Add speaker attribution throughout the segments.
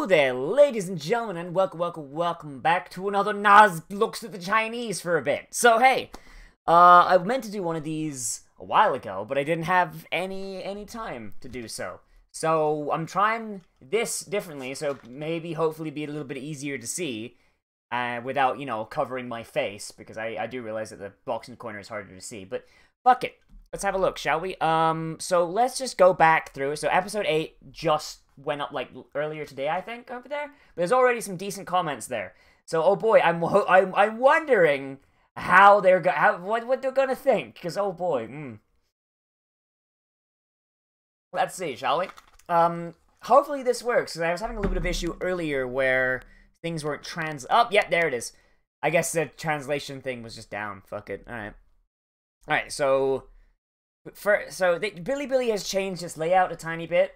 Speaker 1: there, ladies and gentlemen, and welcome back to another Nozz Looks at the Chinese for a bit. So, hey, I meant to do one of these a while ago, but I didn't have any time to do so. So, I'm trying this differently, so maybe, hopefully, be a little bit easier to see, without, you know, covering my face, because I do realize that the box in the corner is harder to see, but fuck it. Let's have a look, shall we? So let's just go back through. So episode 8 just went up, like, earlier today, I think, over there. But there's already some decent comments there. So, oh boy, I'm wondering how they're what they're gonna think. Because, oh boy, Let's see, shall we? Hopefully this works, because I was having a little bit of issue earlier where things weren't yeah, there it is. I guess the translation thing was just down. Fuck it. Alright, so... Bilibili has changed its layout a tiny bit.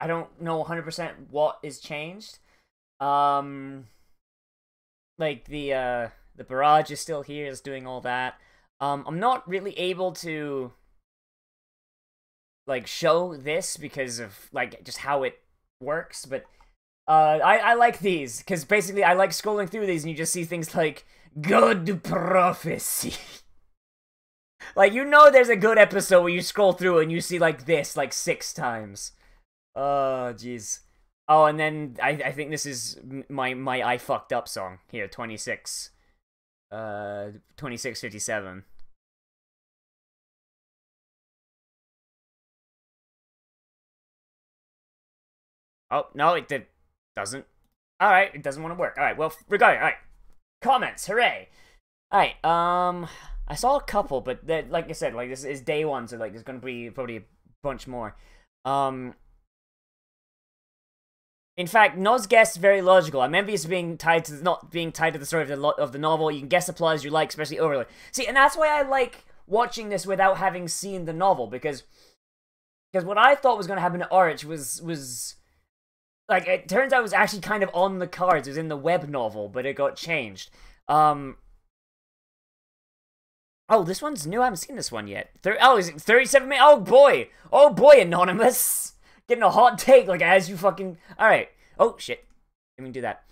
Speaker 1: I don't know 100% what is changed. Like the barrage is still here, is doing all that. I'm not really able to like show this because of like just how it works, but I like these because basically I like scrolling through these and you just see things like good prophecy. Like, you know there's a good episode where you scroll through and you see, like, this, like, 6 times. Oh, jeez. Oh, and then I think this is my I fucked up song. Here, 26. 2657. Oh, no, it doesn't. Alright, it doesn't want to work. Alright, well, regarding, alright. Comments, hooray! Alright, I saw a couple, but like I said, like this is day 1, so like there's gonna be probably a bunch more. In fact, Nozz guess very logical. I'm envious of being tied to not being tied to the story of the novel. You can guess the plot as you like, especially Overlord. See, and that's why I like watching this without having seen the novel, because what I thought was gonna happen to Arch was like, it turns out it was actually kind of on the cards. It was in the web novel, but it got changed. Oh, this one's new. I haven't seen this one yet. Is it 37 minutes? Oh, boy. Oh, boy, Anonymous. Getting a hot take, like, as you fucking... Alright. Oh, shit. Didn't mean to do that.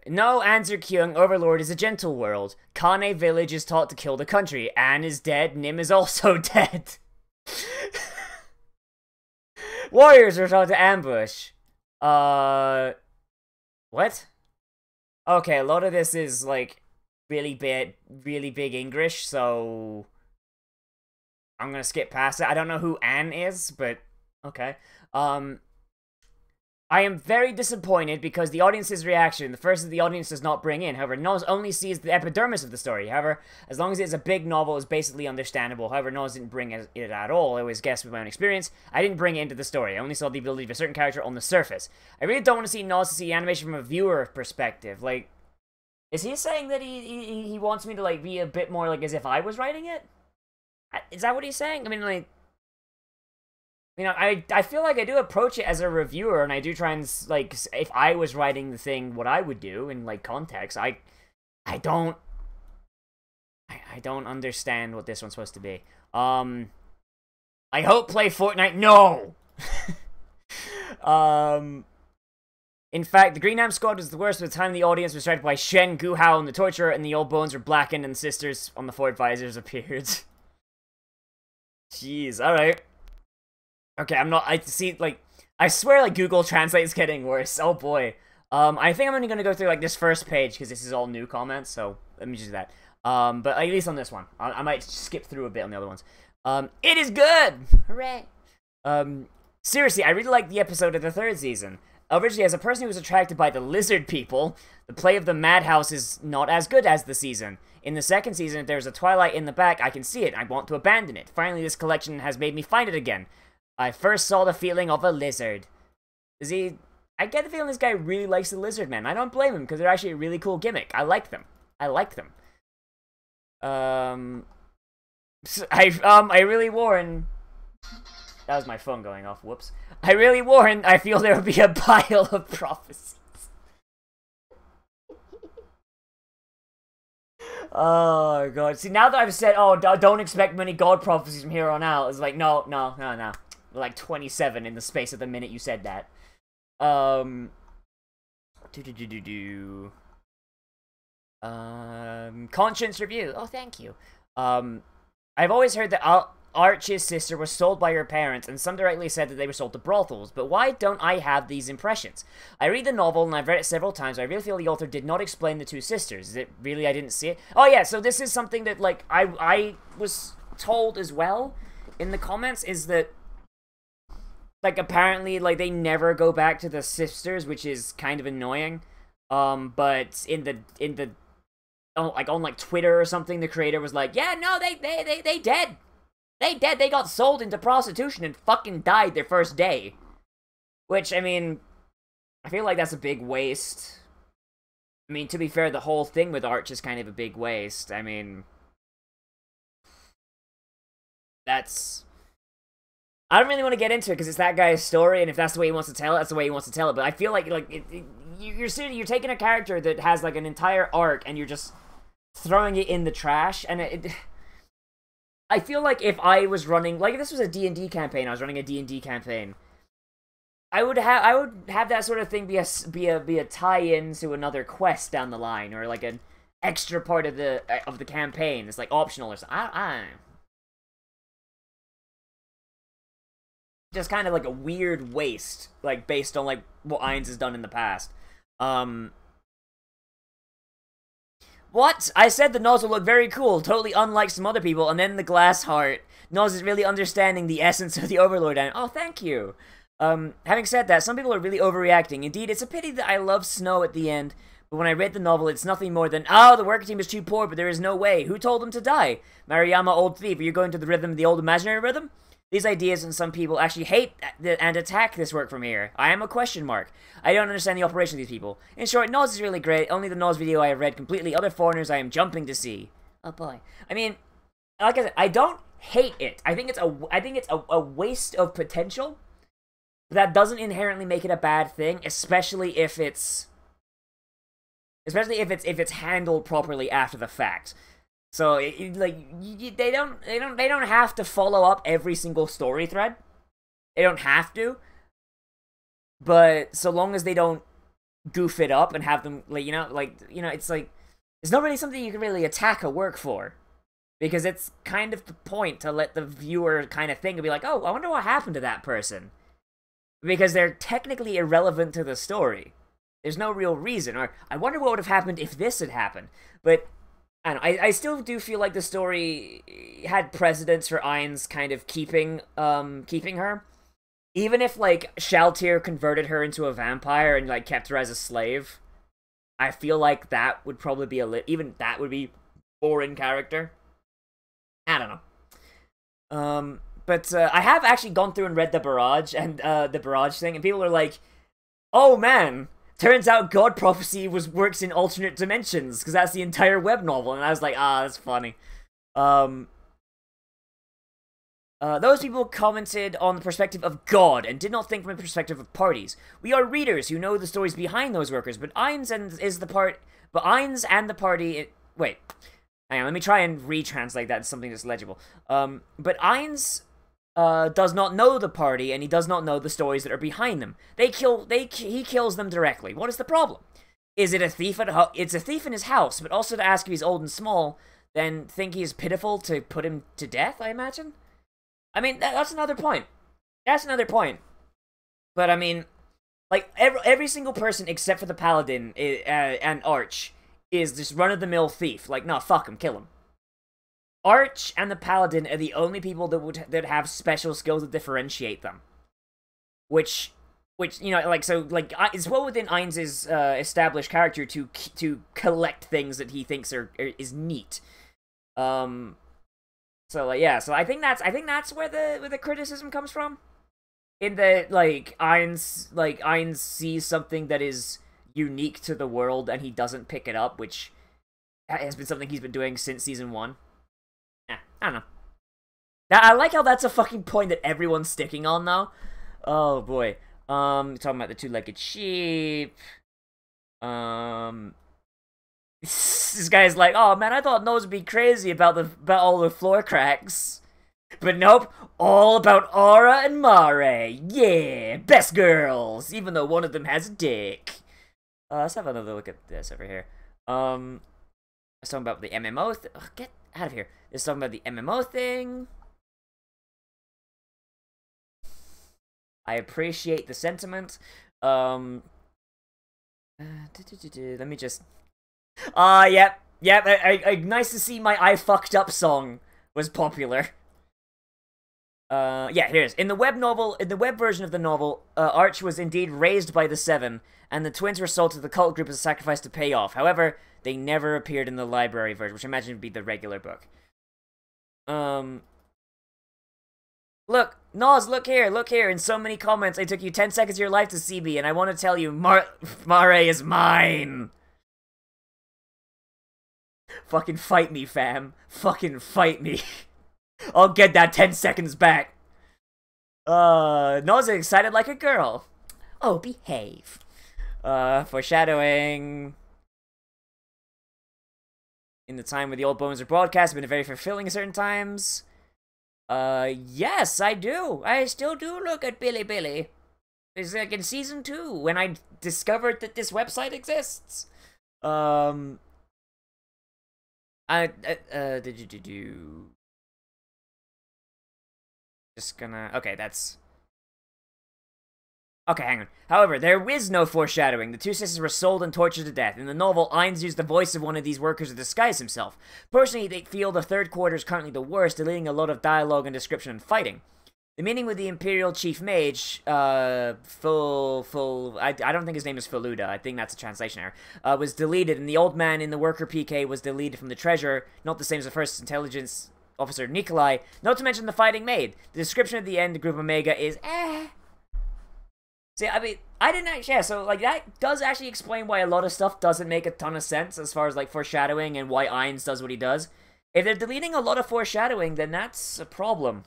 Speaker 1: No, answer Kyung. Overlord is a gentle world. Kane village is taught to kill the country. Anne is dead. Nim is also dead. Warriors are taught to ambush. What? Okay, a lot of this is, like... really big English, so I'm gonna skip past it. I don't know who Anne is, but okay. I am very disappointed because the audience's reaction, the first that the audience does not bring in. However, Nozz only sees the epidermis of the story. However, as long as it's a big novel, it's basically understandable. However, Nozz didn't bring it at all. I always guess with my own experience. I didn't bring it into the story. I only saw the ability of a certain character on the surface. I really don't want to see Nozz see animation from a viewer perspective. Like, is he saying that he wants me to, like, be a bit more, like, as if I was writing it? Is that what he's saying? I mean, like... You know, I feel like I do approach it as a reviewer, and I do try and, like, if I was writing the thing, what I would do in, like, context. I don't understand what this one's supposed to be. I hope play Fortnite. No! In fact, the Green Ham Squad was the worst by the time the audience was started by Shen, Gu Hao, and the Torturer, and the old bones were blackened, and the sisters on the Fort Visors appeared. Jeez, alright. Okay, I see, like, I swear, like, Google Translate is getting worse. Oh, boy. I think I'm only gonna go through, like, this first page, because this is all new comments, so let me just do that. But at least on this one. I might skip through a bit on the other ones. It is good! Hooray! Seriously, I really liked the episode of the 3rd season. Originally, as a person who was attracted by the lizard people, the play of the madhouse is not as good as the season. In the 2nd season, if there's a twilight in the back, I can see it. I want to abandon it. Finally, this collection has made me find it again. I first saw the feeling of a lizard. I get the feeling this guy really likes the lizard men. I don't blame him, because they're actually a really cool gimmick. I like them. I really warn... That was my phone going off, whoops. I really warn, I feel there will be a pile of prophecies. Oh, God. See, now that I've said, oh, don't expect many God prophecies from here on out, it's like, no. Like 27 in the space of the minute you said that. Um, do do do do do. Conscience review. Oh, thank you. I've always heard that Archie's sister was sold by her parents, and some directly said that they were sold to brothels, but why don't I have these impressions? I read the novel, and I've read it several times, but I really feel the author did not explain the two sisters. Is it really I didn't see it? Oh yeah, so this is something that, like, I was told as well in the comments, is that, like, apparently, like, they never go back to the sisters, which is kind of annoying. But in the on like Twitter or something, the creator was like, yeah, no, they dead. They dead. They got sold into prostitution and fucking died their first day. Which, I mean, I feel like that's a big waste. I mean, to be fair, the whole thing with Arch is kind of a big waste. I mean, that's... I don't really want to get into it because it's that guy's story, and if that's the way he wants to tell it, that's the way he wants to tell it. But I feel like you're taking a character that has like an entire arc, and you're just throwing it in the trash. And I feel like if I was running, like, if this was a D&D campaign, I was running a D&D campaign, I would have that sort of thing be a tie-in to another quest down the line, or like an extra part of the campaign. It's like optional or something. Just kind of like a weird waste, like, based on, like, what Ainz has done in the past. What? I said the Nozz will look very cool, totally unlike some other people, and then the glass heart. Nozz is really understanding the essence of the Overlord, and oh, thank you. Having said that, some people are really overreacting. Indeed, it's a pity that I love Snow at the end, but when I read the novel, it's nothing more than, oh, the worker team is too poor, but there is no way. Who told them to die? Mariyama, old thief, are you going to the rhythm of the old imaginary rhythm? These ideas and some people actually hate and attack this work from here. I am a question mark. I don't understand the operation of these people. In short, Nozz is really great. Only the Nozz video I have read completely. Other foreigners I am jumping to see. Oh boy. I mean, like I said, I don't hate it. I think it's a waste of potential. But that doesn't inherently make it a bad thing, especially if it's handled properly after the fact. So, they don't have to follow up every single story thread. They don't have to. But so long as they don't goof it up and have them, it's like, it's not really something you can really attack a work for. Because it's kind of the point to let the viewer kind of think and be like, oh, I wonder what happened to that person. Because they're technically irrelevant to the story. There's no real reason. Or, I wonder what would have happened if this had happened. But I don't know, I still do feel like the story had precedence for Ainz kind of keeping her. Even if, like, Shaltir converted her into a vampire and, like, kept her as a slave, I feel like that would probably be even that would be boring character. I don't know. But I have actually gone through and read the Barrage and the Barrage thing, and people are like, oh man, turns out God Prophecy works in alternate dimensions, because that's the entire web novel, and I was like, that's funny. Those people commented on the perspective of God, and did not think from the perspective of parties. We are readers who know the stories behind those workers, but Ainz and the party... Wait, hang on, let me try and retranslate that into something that's legible. But Ainz does not know the party, and he does not know the stories that are behind them. He kills them directly. What is the problem? Is it a thief it's a thief in his house, but also to ask if he's old and small, then think he's pitiful to put him to death, I imagine? I mean, that's another point. That's another point. But, I mean, like, every single person except for the Paladin and Arch is just run-of-the-mill thief. Like, no, fuck him, kill him. Arch and the Paladin are the only people that have special skills that differentiate them. Which, you know, like, so, like, it's well within Ainz's established character to collect things that he thinks is neat. So, like, yeah, so I think that's where the criticism comes from. In that, like, Ainz sees something that is unique to the world and he doesn't pick it up, which has been something he's been doing since season 1. I don't know. I like how that's a fucking point that everyone's sticking on now. Oh boy. Talking about the two-legged sheep. This guy's like, oh man, I thought Nozz would be crazy about all the floor cracks. But nope, all about Aura and Mare. Yeah, best girls, even though one of them has a dick. Let's have another look at this over here. It's talking about the MMO get out of here. It's talking about the MMO thing. I appreciate the sentiment. Let me just... yep. Nice to see my I fucked up song was popular. Yeah, here it is. In the web version of the novel, Arch was indeed raised by the Seven, and the twins were sold to the cult group as a sacrifice to pay off. However, they never appeared in the library version, which I imagine would be the regular book. Look, Nozz, look here. In so many comments, I took you 10 seconds of your life to see me, and I want to tell you, Mare is mine! Fucking fight me, fam. Fucking fight me. I'll get that 10 seconds back. Nozz is excited like a girl. Oh, behave. Foreshadowing. In the time where the old bones were broadcast, been very fulfilling at certain times. Yes, I do. I still do look at Billy. It's like in season 2, when I discovered that this website exists. Just gonna... Okay, that's... Okay, hang on. However, there is no foreshadowing. The two sisters were sold and tortured to death. In the novel, Ainz used the voice of one of these workers to disguise himself. Personally, they feel the third quarter is currently the worst, deleting a lot of dialogue and description and fighting. The meeting with the Imperial Chief Mage, I don't think his name is Feluda, I think that's a translation error, was deleted, and the old man in the worker PK was deleted from the treasure, not the same as the first intelligence officer Nikolai, not to mention the fighting maid. The description of the end, Group Omega, is See, I mean, I didn't actually, yeah, so, like, that does actually explain why a lot of stuff doesn't make a ton of sense as far as, like, foreshadowing and why Ainz does what he does. If they're deleting a lot of foreshadowing, then that's a problem.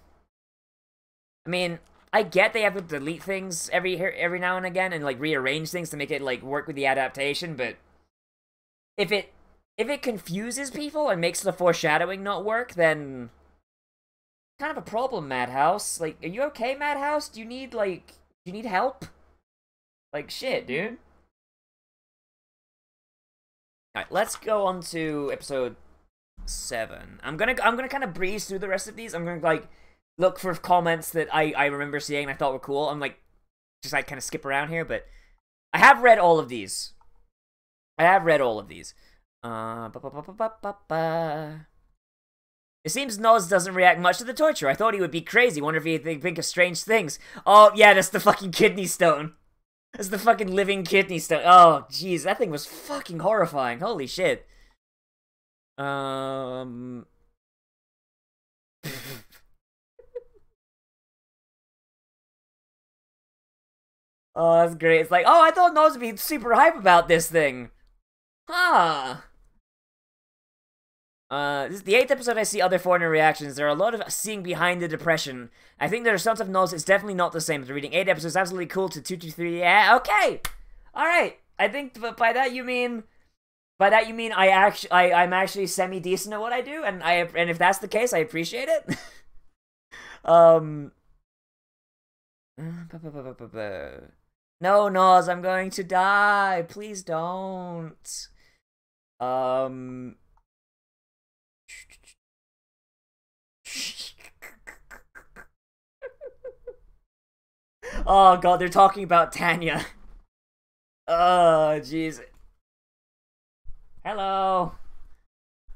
Speaker 1: I mean, I get they have to delete things every now and again and, like, rearrange things to make it, like, work with the adaptation, but if it confuses people and makes the foreshadowing not work, then kind of a problem, Madhouse. Like, are you okay, Madhouse? Do you need help? Like, shit, dude. Alright, let's go on to episode 7. I'm gonna kind of breeze through the rest of these. I'm gonna, like, look for comments that I remember seeing and I thought were cool. I'm, like, just, like, kind of skip around here, but I have read all of these. It seems Nozz doesn't react much to the torture. I thought he would be crazy. Wonder if he'd think of strange things. Oh, yeah, that's the fucking kidney stone. That's the fucking living kidney stone. Oh, jeez, that thing was fucking horrifying. Holy shit. Oh, that's great. It's like, oh, I thought Nozz would be super hype about this thing. Huh. This is the 8th episode I see other foreigner reactions. There are a lot of seeing behind the depression. I think there are some of Nozz, it's definitely not the same. But reading 8 episodes is absolutely cool to 2 to 3. Yeah, okay! Alright. I think by that you mean I'm actually semi-decent at what I do, and if that's the case, I appreciate it. No, Nozz, I'm going to die. Please don't. Oh god, they're talking about Tanya. Oh, jeez. Hello.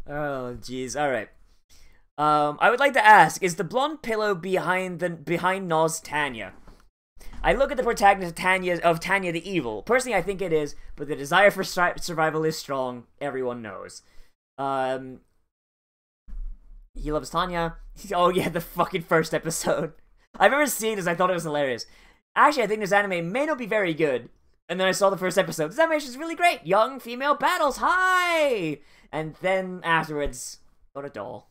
Speaker 1: Oh, jeez. Alright. I would like to ask, is the blonde pillow behind Nozz Tanya? I look at the protagonist of Tanya the Evil. Personally, I think it is, but the desire for survival is strong. Everyone knows. He loves Tanya. Oh yeah, the fucking first episode. I remember seeing this, I thought it was hilarious. Actually, I think this anime may not be very good. And then I saw the first episode. This animation is really great. Young female battles, hi! And then afterwards, got a doll.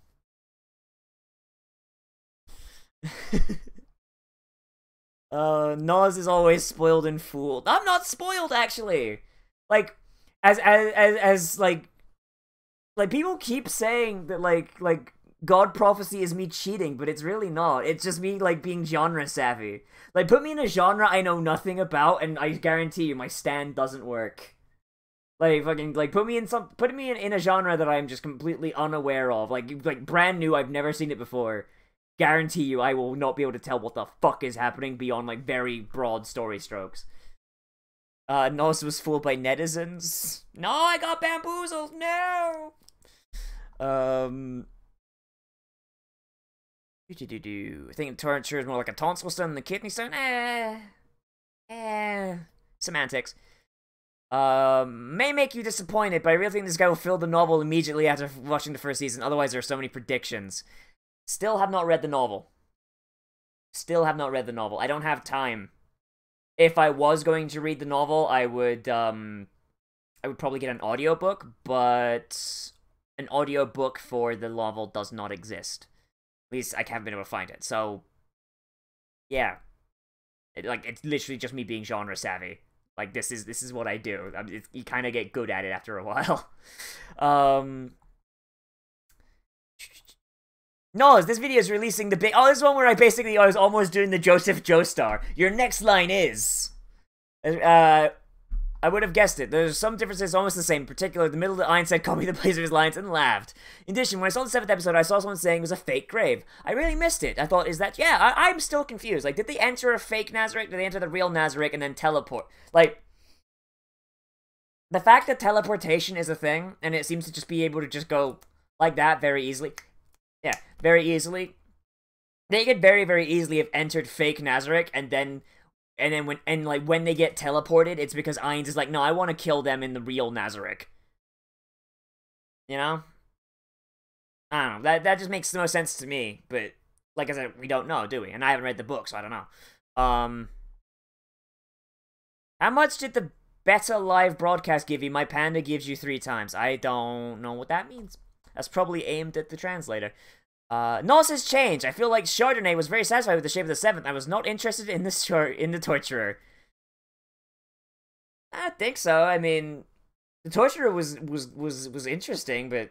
Speaker 1: Nozz is always spoiled and fooled. I'm not spoiled, actually. Like, as like people keep saying that like God Prophecy is me cheating, but it's really not. It's just me, like, being genre savvy. Like, put me in a genre I know nothing about, and I guarantee you my stand doesn't work. Like, fucking, like, put me in a genre that I'm just completely unaware of. Like, brand new, I've never seen it before. Guarantee you I will not be able to tell what the fuck is happening beyond, like, very broad story strokes. Nozz was fooled by netizens. No, I got bamboozled, no! I think torture is more like a tonsil stone than the kidney stone. Semantics. May make you disappointed, but I really think this guy will fill the novel immediately after watching the first season. Otherwise, there are so many predictions. Still have not read the novel. I don't have time. If I was going to read the novel, I would probably get an audiobook, but an audiobook for the novel does not exist. At least I haven't been able to find it. So, yeah. It's literally just me being genre savvy. Like, this is what I do. You kind of get good at it after a while. No, this video is releasing the big... Oh, this is one where I was almost doing the Joseph Joestar. Your next line is... I would have guessed it. There's some differences almost the same. In particular, the middle of the line said copy the place of his lines and laughed. In addition, when I saw the 7th episode, I saw someone saying it was a fake grave. I really missed it. I thought, is that... Yeah, I'm still confused. Like, did they enter a fake Nazarick? Did they enter the real Nazarick and then teleport? Like, the fact that teleportation is a thing, and it seems to just be able to just go like that very easily. Yeah, very easily. They could very, very easily have entered fake Nazarick, and then when they get teleported, it's because Ainz is like, no, I want to kill them in the real Nazarick. You know? I don't know. That just makes no sense to me, but like I said, we don't know, do we? And I haven't read the book, so I don't know. How much did the beta live broadcast give you? My panda gives you 3 times. I don't know what that means. That's probably aimed at the translator. Nozz has changed. I feel like Chardonnay was very satisfied with the shape of the 7th. I was not interested in the torturer. I don't think so. I mean, the torturer was interesting, but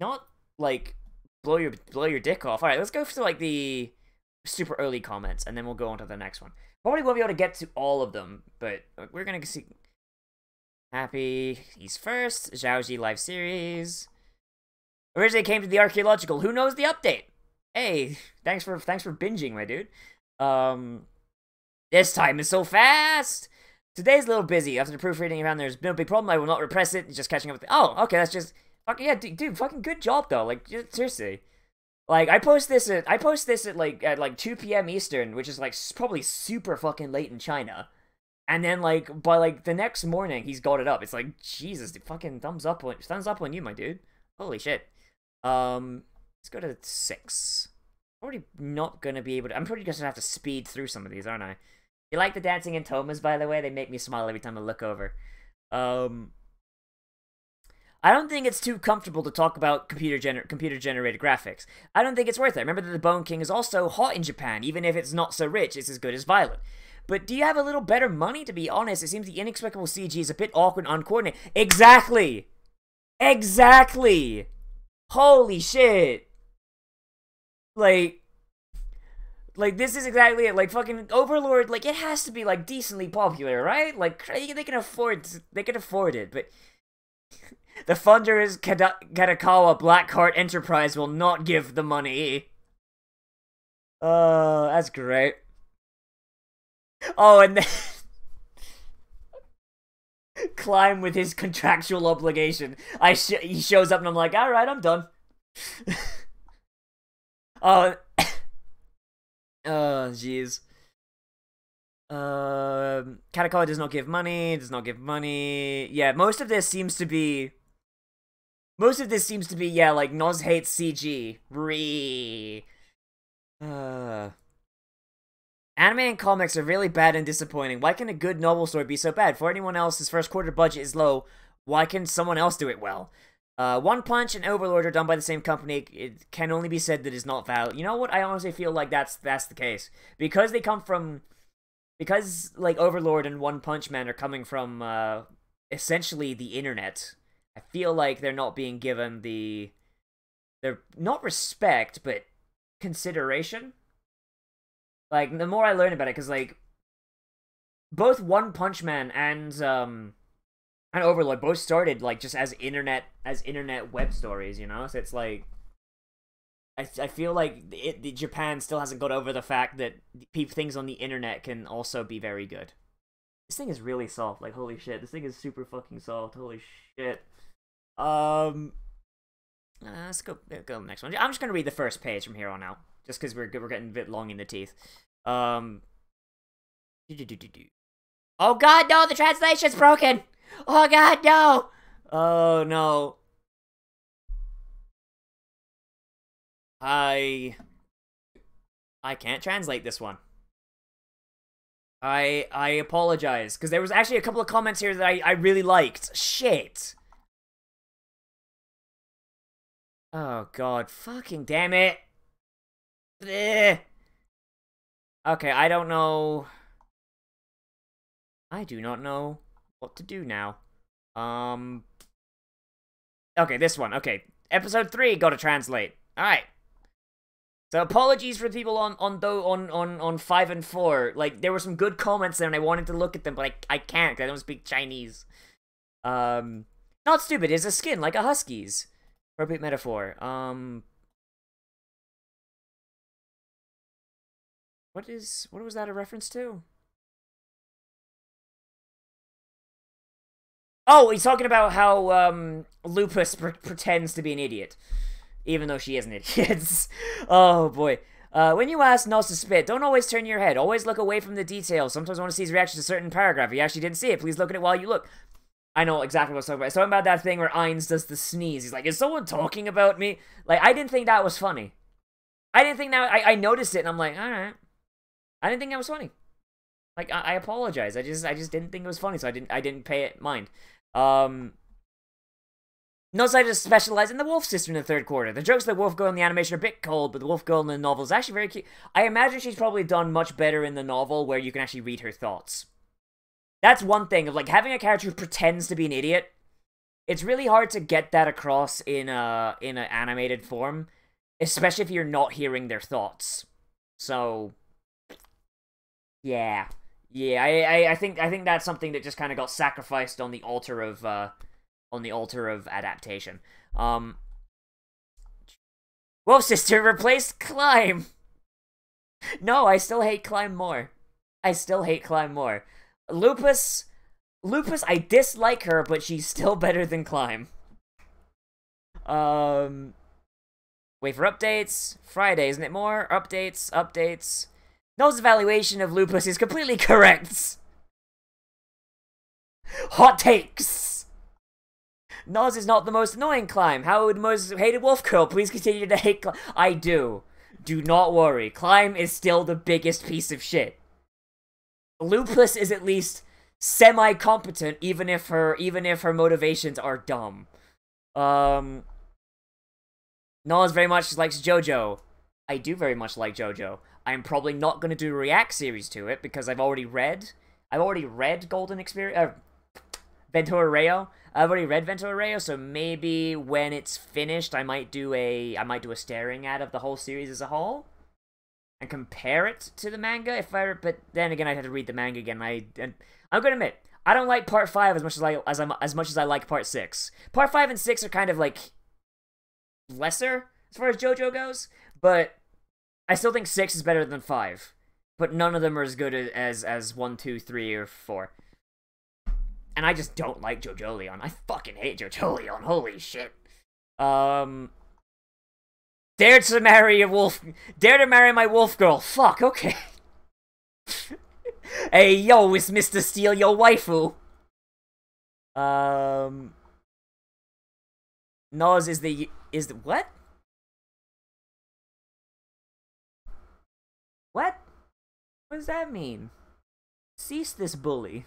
Speaker 1: not like blow your dick off. All right, let's go to like the super early comments, and then we'll go on to the next one. Probably won't be able to get to all of them, but we're gonna see. Happy he's first. Zhaoji live series. Originally came to the archaeological. Who knows the update? Hey, thanks for binging, my dude. This time is so fast. Today's a little busy. After the proofreading around, there's no big problem. I will not repress it. It's just catching up with. Oh, okay, that's just. Okay, yeah, dude, fucking good job though. Like, seriously. Like, I post this at like 2 p.m. Eastern, which is like probably super fucking late in China. And then like by like the next morning, he's got it up. It's like Jesus, dude, fucking thumbs up on you, my dude. Holy shit. Let's go to 6. Probably not gonna be able to. I'm probably just gonna have to speed through some of these, aren't I? You like the dancing in Tomas, by the way? They make me smile every time I look over. I don't think it's too comfortable to talk about computer-generated graphics. I don't think it's worth it. Remember that the Bone King is also hot in Japan. Even if it's not so rich, it's as good as Violet. But do you have a little better money, to be honest? It seems the inexplicable CG is a bit awkward and uncoordinated. Exactly! Exactly! Holy shit! Like, this is exactly it. Like, fucking Overlord, like, it has to be, like, decently popular, right? Like, they can afford it, but... The Thunderous Katakawa Blackheart Enterprise will not give the money. Oh, that's great. Oh, and then... Climb with his contractual obligation. He shows up and I'm like, alright, I'm done. Oh... Oh, jeez. Katakawa does not give money, Yeah, most of this seems to be, yeah, like, Nozz hates CG. Anime and comics are really bad and disappointing. Why can a good novel story be so bad? For anyone else, his first quarter budget is low. Why can someone else do it well? One Punch and Overlord are done by the same company. It can only be said that it's not valid. You know what? I honestly feel like that's the case. Because they come from... Because, like, Overlord and One Punch Man are coming from, essentially the internet, I feel like they're not being given the they're not respect, but consideration. Like, the more I learn about it, because, like, both One Punch Man and Overlord both started, like, just as internet web stories, you know? So it's like, I feel like Japan still hasn't got over the fact that things on the internet can also be very good. This thing is really soft, like, holy shit. This thing is super fucking soft, holy shit. Let's go to the next one. I'm just gonna read the first page from here on out, just because we're getting a bit long in the teeth. Oh god, no! The translation's broken! Oh god, no! Oh no. I can't translate this one. I apologize, because there was actually a couple of comments here that I really liked. Shit. Oh god, fucking damn it. Blech. Okay, I don't know. I do not know what to do now. Okay, this one. Okay, episode 3, gotta translate. Alright. So apologies for people on 5 and 4. Like, there were some good comments there and I wanted to look at them, but I can't because I don't speak Chinese. Not stupid, it's a skin like a husky's. Appropriate metaphor. What was that a reference to? Oh, he's talking about how Lupus pretends to be an idiot, even though she is an idiot. Oh boy. When you ask Nozz to spit, don't always turn your head. Always look away from the details. Sometimes I want to see his reaction to a certain paragraph. If you actually didn't see it, please look at it while you look. I know exactly what I'm talking about. It's talking about that thing where Ainz does the sneeze. He's like, is someone talking about me? Like, I didn't think that was funny. I didn't think that... I noticed it, and I'm like, alright. I didn't think that was funny. Like, I apologize. I just didn't think it was funny, so I didn't pay it mind. Nozz just specialized in the Wolf Sister in the third quarter. The jokes of the Wolf Girl in the animation are a bit cold, but the Wolf Girl in the novel is actually very cute. I imagine she's probably done much better in the novel, where you can actually read her thoughts. That's one thing, of like having a character who pretends to be an idiot. It's really hard to get that across in an animated form, especially if you're not hearing their thoughts. So, yeah, I think that's something that just kind of got sacrificed on the altar of adaptation. Wolf Sister replaced Climb. No, I still hate Climb more. Lupus, I dislike her, but she's still better than Climb. Wait for updates. Friday, isn't it more? Updates. Nozz's evaluation of Lupus is completely correct. Hot takes. Nozz is not the most annoying Climb. How would most hated Wolf Girl please continue to hate Climb? I do. Do not worry. Climb is still the biggest piece of shit. Lupus is at least semi-competent, even if her motivations are dumb. Nozz very much likes JoJo. I do very much like JoJo. I'm probably not going to do a react series to it because I've already read Golden Experience, Ventura Reo. I've already read Ventura Reo, so maybe when it's finished, I might do a staring at of the whole series as a whole. And compare it to the manga, but then again, I'd have to read the manga again. I'm gonna admit, I don't like part 5 as much as I like part 6. Part 5 and 6 are kind of like lesser as far as JoJo goes, but I still think 6 is better than 5. But none of them are as good as 1, 2, 3, or 4. And I just don't like JoJo Leon. I fucking hate JoJo Leon. Holy shit. Dare to marry my wolf girl. Fuck, okay. Hey, yo, it's Mr. Steal Your Waifu. Nozz is the what? What? What does that mean? Cease this bully.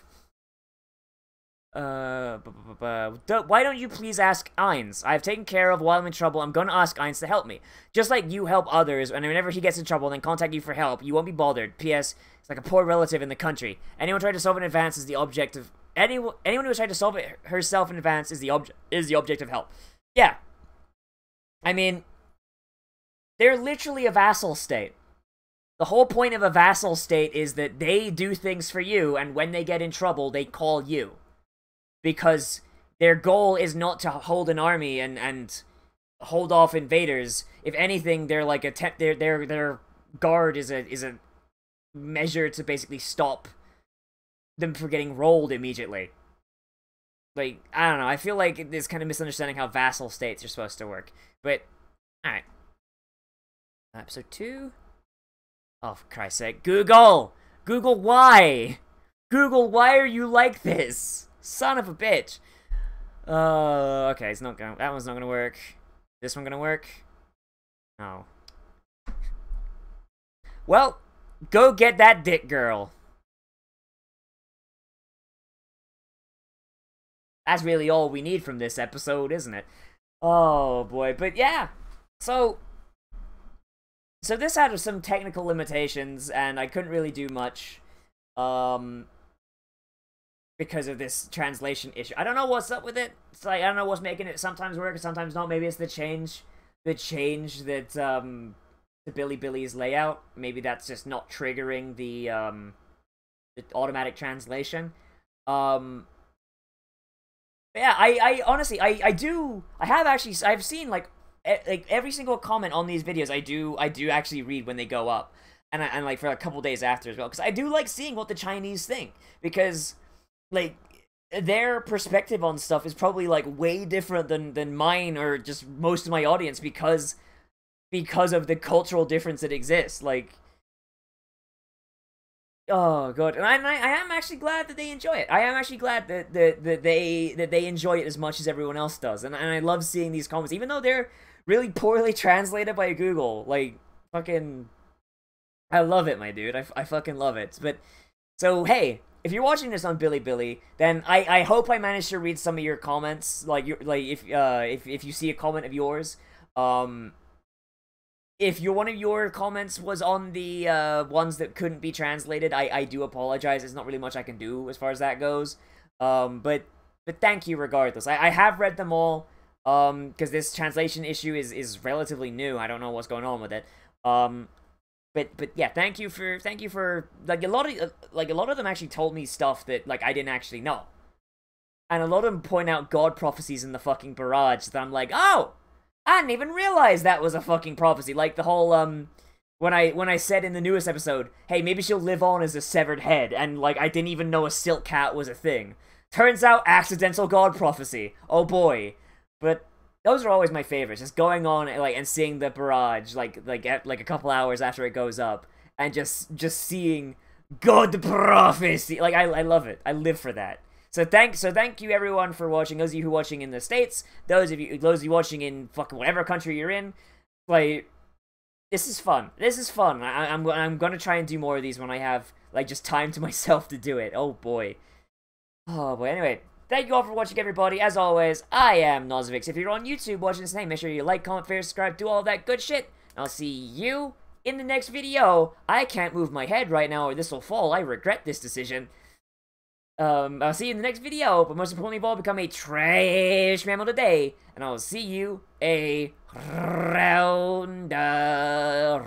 Speaker 1: Why don't you please ask Ainz? I have taken care of while I'm in trouble. I'm gonna ask Ainz to help me. Just like you help others, and whenever he gets in trouble, then contact you for help. You won't be bothered. P.S. It's like a poor relative in the country. Anyone trying to solve it in advance is the object of... Anyone who has tried to solve it herself in advance is the object of help. Yeah. I mean, They're literally a vassal state. The whole point of a vassal state is that they do things for you, and when they get in trouble, they call you. Because their goal is not to hold an army and hold off invaders. If anything, they're like their guard is a measure to basically stop them from getting rolled immediately. Like, I don't know, I feel like there's kind of misunderstanding how vassal states are supposed to work. But, alright. Episode 2? Oh, for Christ's sake. Google! Google, why? Google, why are you like this? Son of a bitch. Okay, it's not gonna, that one's not gonna work. This one gonna work? No. Well, go get that dick, girl. That's really all we need from this episode, isn't it? Oh, boy. But, yeah. So this had some technical limitations, and I couldn't really do much. Because of this translation issue. I don't know what's up with it. It's like, I don't know what's making it sometimes work and sometimes not. Maybe it's the change that, the Billy's layout. Maybe that's just not triggering the automatic translation. Yeah, I honestly, I've seen, like every single comment on these videos, I do actually read when they go up. And like, for a couple days after as well. Because I do like seeing what the Chinese think. Because, like, their perspective on stuff is probably, like, way different than mine or just most of my audience because of the cultural difference that exists. Like, oh god, and I am actually glad that they enjoy it. I am actually glad that they enjoy it as much as everyone else does, and I love seeing these comments, even though they're really poorly translated by Google. Like, fucking, I love it, my dude. I fucking love it. But so hey, if you're watching this on Billy, then I hope I managed to read some of your comments. Like, if you see a comment of yours, if one of your comments was on the ones that couldn't be translated, I do apologize. There's not really much I can do as far as that goes. But thank you regardless. I have read them all. Because this translation issue is relatively new. I don't know what's going on with it. But yeah, thank you for like a lot of them actually told me stuff that, like, I didn't actually know. And a lot of them point out god prophecies in the fucking barrage that I'm like, oh, I didn't even realize that was a fucking prophecy. Like the whole when I said in the newest episode, hey, maybe she'll live on as a severed head, and like I didn't even know a silk cat was a thing. Turns out, accidental god prophecy. Oh boy. But those are always my favorites, just going on and seeing the barrage like a couple hours after it goes up, and just seeing God prophecy. Like, I love it. I live for that. So thank you everyone for watching. Those of you who are watching in the States, those of you watching in fucking whatever country you're in, like, this is fun. This is fun. I'm gonna try and do more of these when I have like just time to myself to do it. Oh boy. Oh boy. Anyway. Thank you all for watching, everybody. As always, I am Nozz. If you're on YouTube watching this thing, make sure you like, comment, favorite, subscribe, do all that good shit. And I'll see you in the next video. I can't move my head right now or this will fall. I regret this decision. I'll see you in the next video, but most importantly of all, become a trash mammal today. And I'll see you around the